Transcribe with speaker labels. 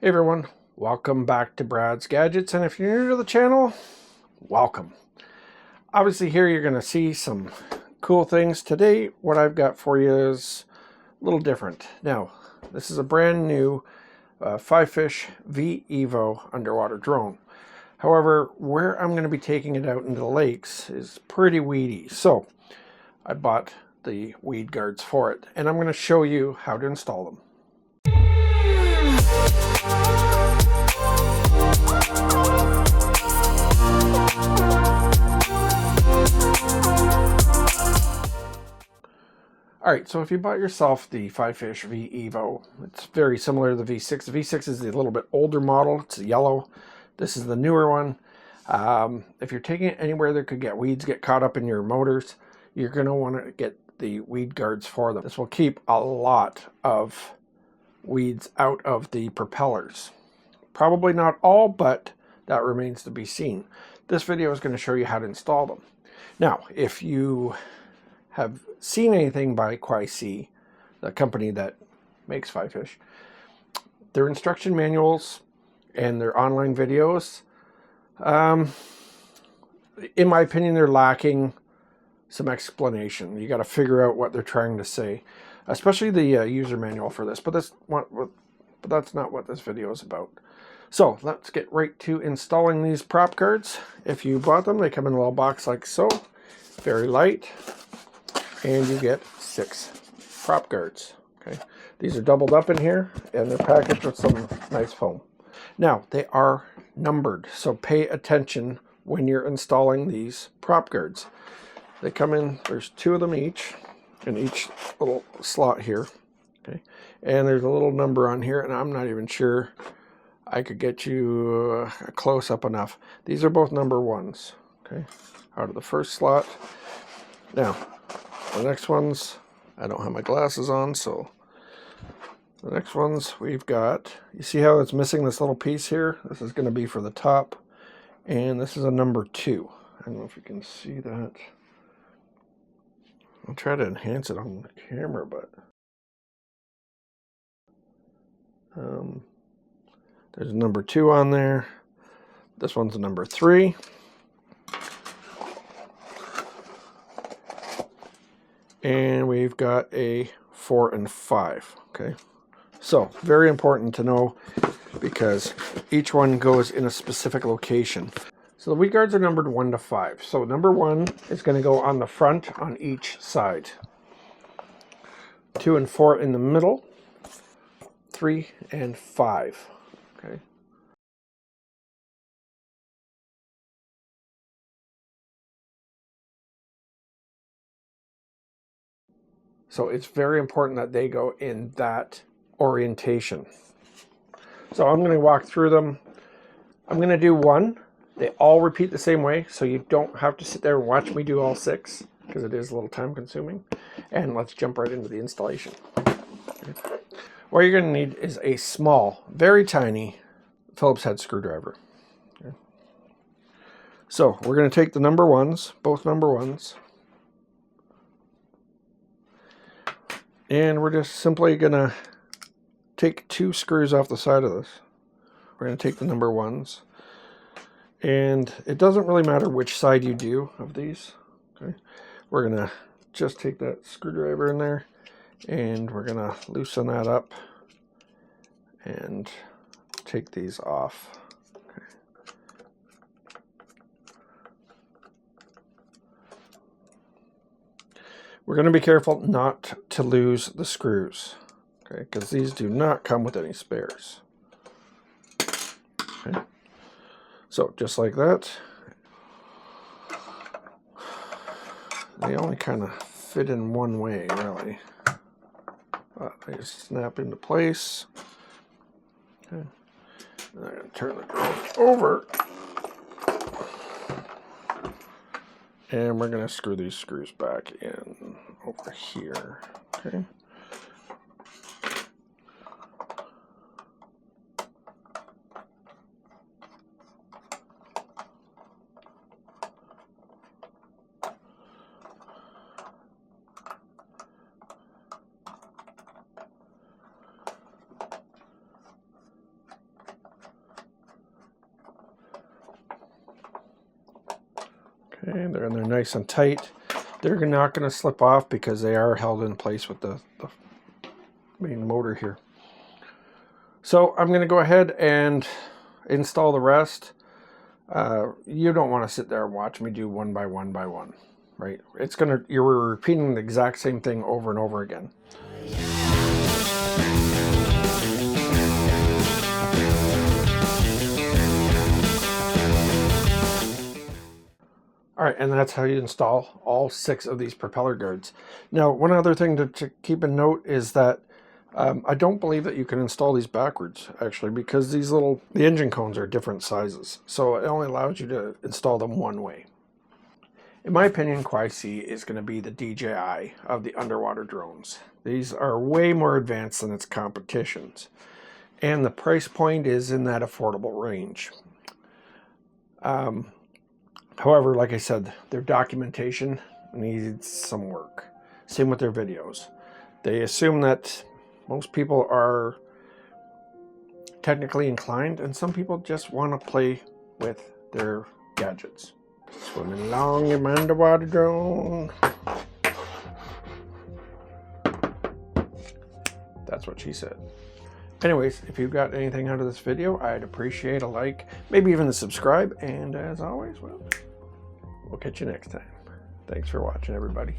Speaker 1: Hey everyone, welcome back to Brad's Gadgets, and if you're new to the channel, welcome. Obviously here you're going to see some cool things. Today what I've got for you is a little different. Now, this is a brand new Fifish V-Evo underwater drone. However, where I'm going to be taking it out into the lakes is pretty weedy, so I bought the weed guards for it, and I'm going to show you how to install them. Alright, so if you bought yourself the Fifish V-Evo, it's very similar to the V6. The V6 is the little bit older model. It's yellow. This is the newer one. If you're taking it anywhere that could get weeds, get caught up in your motors, you're going to want to get the weed guards for them. This will keep a lot of weeds out of the propellers. Probably not all, but that remains to be seen. This video is going to show you how to install them. Now, if you have seen anything by Qysea, the company that makes Fifish, their instruction manuals and their online videos, in my opinion, they're lacking some explanation. You got to figure out what they're trying to say, especially the user manual for this. But that's not what this video is about. So let's get right to installing these prop guards. If you bought them, they come in a little box like so, very light. And you get 6 prop guards. Okay, these are doubled up in here, and they're packaged with some nice foam. Now, they are numbered, so pay attention when you're installing these prop guards. They come in, there's 2 of them each, in each little slot here. Okay, and there's a little number on here, and I'm not even sure I could get you a close-up enough. These are both number 1s, okay, out of the first slot. Now, the next ones, I don't have my glasses on, so the next ones we've got, you see how it's missing this little piece here? This is going to be for the top, and this is a number 2. I don't know if you can see that. I'll try to enhance it on the camera, but there's a number 2 on there. This one's a number 3. And we've got a 4 and 5, okay? So, very important to know because each one goes in a specific location. So the weed guards are numbered 1 to 5. So number 1 is going to go on the front on each side. 2 and 4 in the middle. 3 and 5, okay? So it's very important that they go in that orientation. So I'm going to walk through them. I'm going to do 1. They all repeat the same way, so you don't have to sit there and watch me do all 6, because it is a little time consuming. And let's jump right into the installation. Okay. What you're going to need is a small, very tiny Phillips head screwdriver. Okay. So we're going to take the number 1s, both number 1s. And we're just simply going to take 2 screws off the side of this. We're going to take the number 1s. And it doesn't really matter which side you do of these. Okay. We're going to just take that screwdriver in there, and we're going to loosen that up and take these off. Okay. We're going to be careful not to lose the screws, okay, because these do not come with any spares. Okay. So just like that, they only kind of fit in one way, really. But they just snap into place. Okay. And I'm going to turn the drone over, and we're going to screw these screws back in over here. Okay. And they're in there nice and tight. They're not going to slip off because they are held in place with the main motor here. So I'm going to go ahead and install the rest. You don't want to sit there and watch me do one by one by one, right? You're repeating the exact same thing over and over again. All right, and that's how you install all 6 of these propeller guards. Now, one other thing to keep in note is that I don't believe that you can install these backwards, actually, because the engine cones are different sizes. So it only allows you to install them one way. In my opinion, Qysea is going to be the DJI of the underwater drones. These are way more advanced than its competitions. And the price point is in that affordable range. However, like I said, their documentation needs some work. Same with their videos. They assume that most people are technically inclined, and some people just want to play with their gadgets. Swimming along in my underwater drone. That's what she said. Anyways, if you got anything out of this video, I'd appreciate a like, maybe even a subscribe, and as always, well, we'll catch you next time. Thanks for watching, everybody.